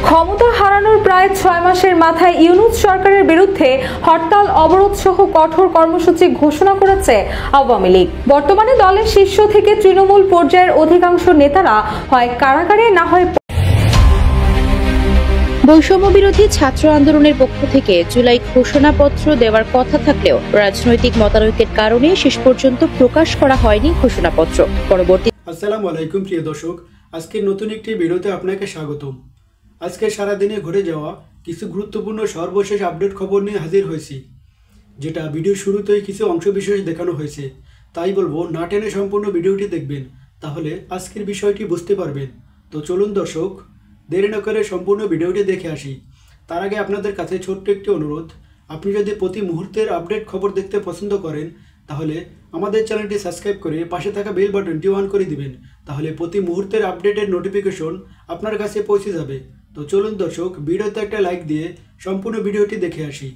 ক্ষমতা হারানোর প্রায় 6 মাসের মাথায় ইউনূস সরকারের বিরুদ্ধে হরতাল অবরোধ সহ কঠোর কর্মসূচি ঘোষণা করেছে আওয়ামী লীগ। বর্তমানে দলের শীর্ষ থেকে তৃণমূল পর্যায়ের অধিকাংশ নেতারা হয় কারাগারে, না হয় বৈষম্য বিরোধী ছাত্র আন্দোলনের পক্ষ থেকে জুলাই ঘোষণাপত্র দেওয়ার কথা থাকলেও রাজনৈতিক মতানৈক্যের কারণে শেষ পর্যন্ত প্রকাশ করা হয়নি ঘোষণাপত্র। পরবর্তী আসসালামু আলাইকুম প্রিয় দর্শক, আজকে নতুন একটি ভিডিওতে আপনাকে স্বাগতম। আজকে সারাদিনে ঘটে যাওয়া কিছু গুরুত্বপূর্ণ সর্বশেষ আপডেট খবর নিয়ে হাজির হয়েছি, যেটা ভিডিওর শুরুতেই কিছু অংশবিশেষ দেখানো হয়েছে। তাই বলবো না টেনে সম্পূর্ণ ভিডিওটি দেখবেন, তাহলে আজকের বিষয়টি বুঝতে পারবেন। তো চলুন দর্শক, দেরি না করে সম্পূর্ণ ভিডিওটি দেখে আসি। তার আগে আপনাদের কাছে ছোট্ট একটি অনুরোধ, আপনি যদি প্রতি মুহূর্তের আপডেট খবর দেখতে পছন্দ করেন তাহলে আমাদের চ্যানেলটি সাবস্ক্রাইব করে পাশে থাকা বেল বাটনটি অন করে দিবেন, তাহলে প্রতি মুহূর্তের আপডেটের নোটিফিকেশন আপনার কাছে পৌঁছে যাবে। তো চলুন দর্শক, ভিডিওতে একটা লাইক দিয়ে সম্পূর্ণ ভিডিওটি দেখে আসি।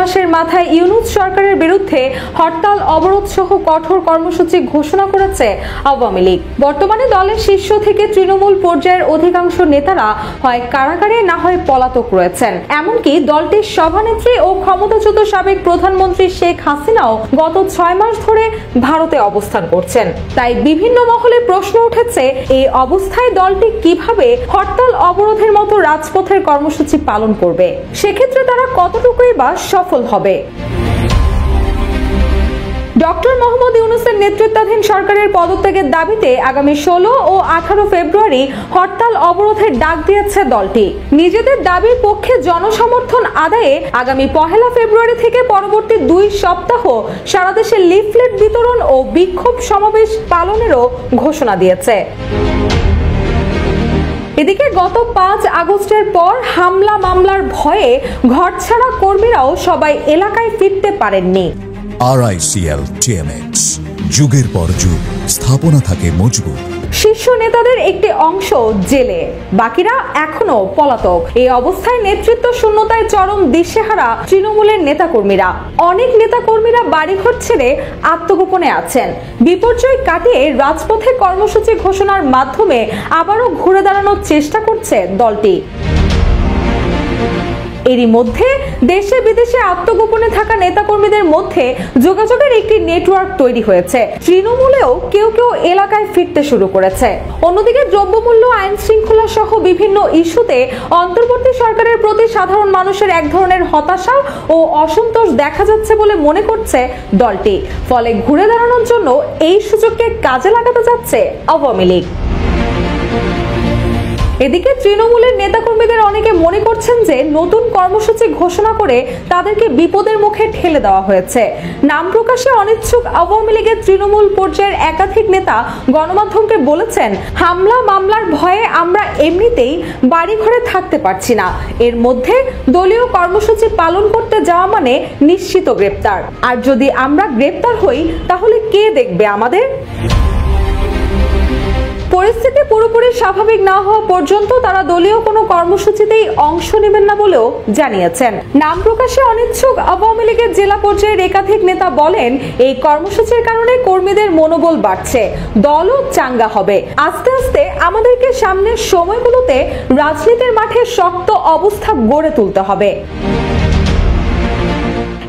মাসের মাথায় ইউনূস সরকারের বিরুদ্ধে হরতাল অবরোধ সহ কঠোর কর্মসূচি ঘোষণা করেছে আওয়ামী লীগ। বর্তমানে দলের শীর্ষ থেকে তৃণমূল পর্যায়ের অধিকাংশ নেতারা হয় কারাগারে না হয় পলাতক রয়েছেন। এমনকি দলটির সভানেত্রী ও ক্ষমতাচ্যুত সাবেক প্রধানমন্ত্রী শেখ হাসিনাও গত 6 মাস ধরে ভারতে অবস্থান করছেন। তাই বিভিন্ন মহলে প্রশ্ন উঠেছে, এই অবস্থায় দলটি কিভাবে হরতাল অবরোধের মতো রাজপথের কর্মসূচি পালন করবে? সেক্ষেত্রে তারা কতটুকুই বা সফল হবে? ডক্টর মোহাম্মদ ইউনূসের নেতৃত্বাধীন সরকারের পদত্যাগের দাবিতে আগামী 16 ও 18 ফেব্রুয়ারি হরতাল অবরোধের ডাক দিয়েছে দলটি। নিজেদের দাবির পক্ষে জনসমর্থন আদায়ে আগামী 1 ফেব্রুয়ারি থেকে পরবর্তী 2 সপ্তাহ সারা দেশে লিফলেট বিতরণ ও বিক্ষোভ সমাবেশ পালনেরও ঘোষণা দিয়েছে। এদিকে গত 5 আগস্টের পর হামলা মামলার ভয়ে ঘরছাড়া কর্মীরাও সবাই এলাকায় ফিরতে পারেননি। RICL TMX, যুগের পর যুগ স্থাপনা থাকে মজবুত। শীর্ষ নেতাদের একটি অংশ জেলে, বাকিরা এখনো পলাতক। এই অবস্থায় নেতৃত্ব শূন্যতায় চরম দিশেহারা তৃণমূলের নেতাকর্মীরা। অনেক নেতাকর্মীরা বাড়িঘর ছেড়ে আত্মগোপনে আছেন। বিপর্যয় কাটিয়ে রাজপথে কর্মসূচি ঘোষণার মাধ্যমে আবারও ঘুরে দাঁড়ানোর চেষ্টা করছে দলটি। এরই মধ্যে দেশে বিদেশে আত্মগোপনে থাকা নেতাকর্মীদের মধ্যে যোগাযোগের একটি নেটওয়ার্ক তৈরি হয়েছে। তৃণমূলেও কেউ কেউ এলাকায় ফিরতে শুরু করেছে। অন্যদিকে দ্রব্যমূল্য, আইন শৃঙ্খলা সহ বিভিন্ন ইস্যুতে অন্তর্বর্তী সরকারের প্রতি সাধারণ মানুষের এক ধরনের হতাশা ও অসন্তোষ দেখা যাচ্ছে বলে মনে করছে দলটি। ফলে ঘুরে দাঁড়ানোর জন্য এই সুযোগকে কাজে লাগাতে যাচ্ছে আওয়ামী লীগ। এদিকে তৃণমূলের নেতাকর্মীদের অনেকে মনে করছেন যে নতুন কর্মসূচি ঘোষণা করে তাদেরকে বিপদের মুখে ঠেলে দেওয়া হয়েছে। নাম প্রকাশে অনিচ্ছুক আওয়ামী লীগের তৃণমূল পর্যায়ের একাধিক নেতা গণমাধ্যমকে বলেছেন, হামলা মামলার ভয়ে আমরা এমনিতেই বাড়ি ঘরে থাকতে পারছি না। এর মধ্যে দলীয় কর্মসূচি পালন করতে যাওয়া মানে নিশ্চিত গ্রেপ্তার। আর যদি আমরা গ্রেপ্তার হই তাহলে কে দেখবে আমাদের? পরিস্থিতি পুরোপুরি স্বাভাবিক না হওয়া পর্যন্ত তারা দলীয় কোনো কর্মসূচিতেই অংশ নেবেন না বলেও জানিয়েছেন। নাম প্রকাশে অনিচ্ছুক আওয়ামী লীগের জেলা পর্যায়ের একাধিক নেতা বলেন, এই কর্মসূচির কারণে কর্মীদের মনোবল বাড়ছে, দলও চাঙ্গা হবে। আস্তে আস্তে আমাদেরকে সামনের সময়গুলোতে রাজনীতির মাঠে শক্ত অবস্থা গড়ে তুলতে হবে।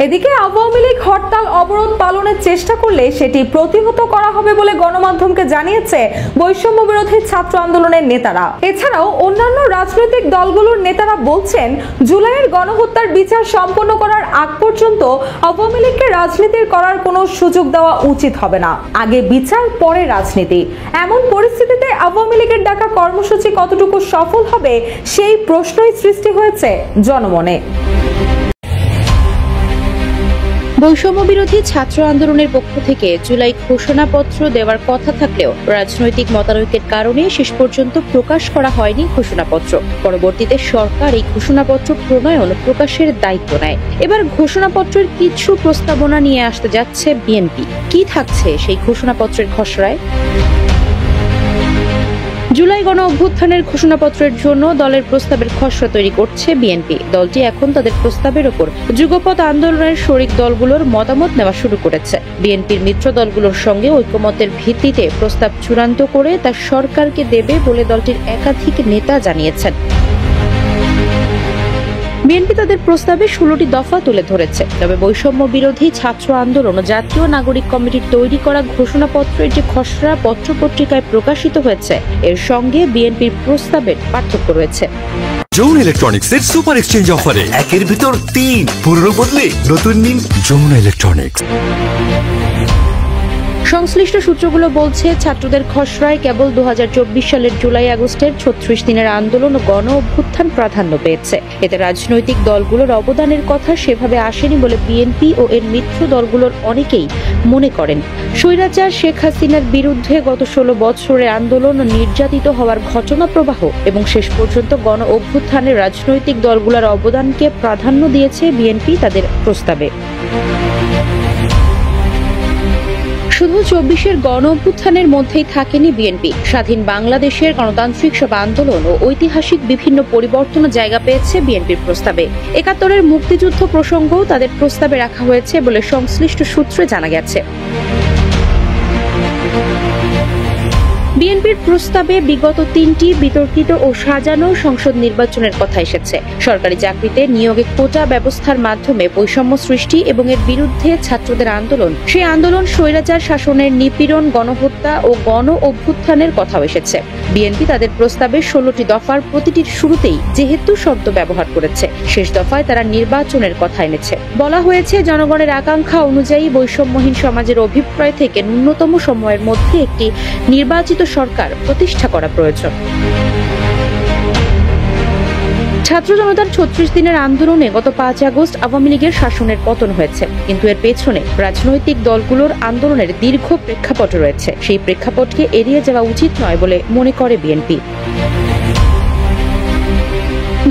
এদিকে আওয়ামী লীগ হরতাল অবরোধ পালনের চেষ্টা করলে সেটি প্রতিহত করা হবে বলে গণমাধ্যমকে জানিয়েছে বৈষম্য বিরোধী ছাত্র আন্দোলনের নেতারা। এছাড়াও অন্যান্য রাজনৈতিক দলগুলোর নেতারা বলছেন, জুলাইয়ের গণহত্যার বিচার সম্পন্ন করার আগ পর্যন্ত আওয়ামী লীগকে রাজনীতির করার কোনো সুযোগ দেওয়া উচিত হবে না। আগে বিচার, পরে রাজনীতি। এমন পরিস্থিতিতে আওয়ামী লীগের ডাকা কর্মসূচি কতটুকু সফল হবে সেই প্রশ্নই সৃষ্টি হয়েছে জনমনে। বৈষম্য বিরোধী ছাত্র আন্দোলনের পক্ষ থেকে জুলাই ঘোষণাপত্র দেওয়ার কথা থাকলেও রাজনৈতিক মতানৈক্যের কারণে শেষ পর্যন্ত প্রকাশ করা হয়নি ঘোষণাপত্র। পরবর্তীতে সরকার এই ঘোষণাপত্র প্রণয়ন প্রকাশের দায়িত্ব নেয়। এবার ঘোষণাপত্রের কিছু প্রস্তাবনা নিয়ে আসতে যাচ্ছে বিএনপি। কি থাকছে সেই ঘোষণাপত্রের খসড়ায়? জুলাই গণ অভ্যুত্থানের ঘোষণাপত্রের জন্য দলের প্রস্তাবের খসড়া তৈরি করছে বিএনপি। দলটি এখন তাদের প্রস্তাবের ওপর যুগপৎ আন্দোলনের শরিক দলগুলোর মতামত নেওয়া শুরু করেছে। বিএনপির মিত্র দলগুলোর সঙ্গে ঐকমত্যের ভিত্তিতে প্রস্তাব চূড়ান্ত করে তা সরকারকে দেবে বলে দলটির একাধিক নেতা জানিয়েছেন। বিএনপি তাদের প্রস্তাবে 16টি দফা তুলে ধরেছে। তবে বৈষম্য বিরোধী ছাত্র আন্দোলন ও জাতীয় নাগরিক কমিটির তৈরি করা ঘোষণাপত্রের যে খসড়া পত্রপত্রিকায় প্রকাশিত হয়েছে, এর সঙ্গে বিএনপির প্রস্তাবের পার্থক্য রয়েছে। জৌন ইলেকট্রনিক্সের সুপার এক্সচেঞ্জ অফারে 1-এর ভিতর 3, পুরনো বদলে নতুন নিন। জৌন ইলেকট্রনিক্স। সংশ্লিষ্ট সূত্রগুলো বলছে, ছাত্রদের খসড়ায় কেবল 2024 সালের জুলাই আগস্টের 36 দিনের আন্দোলন ও গণ অভ্যুত্থান প্রাধান্য পেয়েছে। এতে রাজনৈতিক দলগুলোর অবদানের কথা সেভাবে আসেনি বলে বিএনপি ও এর মিত্র দলগুলোর অনেকেই মনে করেন। স্বৈরাচার শেখ হাসিনার বিরুদ্ধে গত 16 বছরের আন্দোলন ও নির্যাতিত হওয়ার ঘটনা প্রবাহ এবং শেষ পর্যন্ত গণ অভ্যুত্থানের রাজনৈতিক দলগুলোর অবদানকে প্রাধান্য দিয়েছে বিএনপি তাদের প্রস্তাবে। শুধু 24-এর গণ অভ্যুত্থানের মধ্যেই থাকেনি বিএনপি। স্বাধীন বাংলাদেশের গণতান্ত্রিক সব আন্দোলন ও ঐতিহাসিক বিভিন্ন পরিবর্তন জায়গা পেয়েছে বিএনপির প্রস্তাবে। 71-এর মুক্তিযুদ্ধ প্রসঙ্গও তাদের প্রস্তাবে রাখা হয়েছে বলে সংশ্লিষ্ট সূত্রে জানা গেছে। বিএনপির প্রস্তাবে বিগত 3টি বিতর্কিত ও সাজানো সংসদ নির্বাচনের কথা এসেছে। সরকারি চাকরিতে নিয়োগে কোটা ব্যবস্থার মাধ্যমে বৈষম্য সৃষ্টি এবং এর বিরুদ্ধে ছাত্রদের আন্দোলন, সেই আন্দোলন স্বৈরাচার শাসনের নিপীড়ন, গণহত্যা ও গণ অভ্যুত্থানের কথাও এসেছে। বিএনপি তাদের প্রস্তাবে 16টি দফার প্রতিটির শুরুতেই যেহেতু শব্দ ব্যবহার করেছে, শেষ দফায় তারা নির্বাচনের কথা এনেছে। বলা হয়েছে, জনগণের আকাঙ্ক্ষা অনুযায়ী বৈষম্যহীন সমাজের অভিপ্রায় থেকে ন্যূনতম সময়ের মধ্যে একটি নির্বাচিত সরকার প্রতিষ্ঠা করা প্রয়োজন। ছাত্র জনতার 36 দিনের আন্দোলনে গত 5 আগস্ট আওয়ামী লীগের শাসনের পতন হয়েছে, কিন্তু এর পেছনে রাজনৈতিক দলগুলোর আন্দোলনের দীর্ঘ প্রেক্ষাপট রয়েছে। সেই প্রেক্ষাপটকে এড়িয়ে যাওয়া উচিত নয় বলে মনে করে বিএনপি।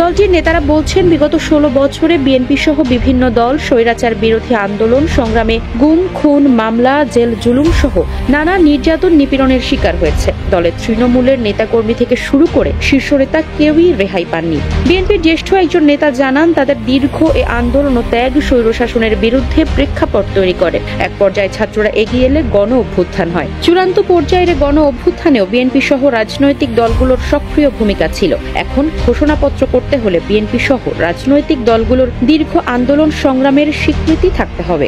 দলটির নেতারা বলছেন, বিগত 16 বছরে বিএনপি সহ বিভিন্ন দল স্বৈরাচার বিরোধী আন্দোলন সংগ্রামে গুম, খুন, মামলা, জেল জুলুম সহ নানা নির্যাতন, নিপীড়নের শিকার হয়েছে। দলের তৃণমূলের নেতাকর্মী থেকে শুরু করে শীর্ষ নেতা কেউই রেহাই পাননি। বিএনপির জ্যেষ্ঠ একজন নেতা জানান, তাদের দীর্ঘ এ আন্দোলন ও ত্যাগ স্বৈরশাসনের বিরুদ্ধে প্রেক্ষাপট তৈরি করে। এক পর্যায়ে ছাত্ররা এগিয়ে এলে গণ অভ্যুত্থান হয়। চূড়ান্ত পর্যায়ের গণ অভ্যুত্থানেও বিএনপি সহ রাজনৈতিক দলগুলোর সক্রিয় ভূমিকা ছিল। এখন ঘোষণাপত্র করতে হলে বিএনপি সহ রাজনৈতিক দলগুলোর দীর্ঘ আন্দোলন সংগ্রামের স্বীকৃতি থাকতে হবে।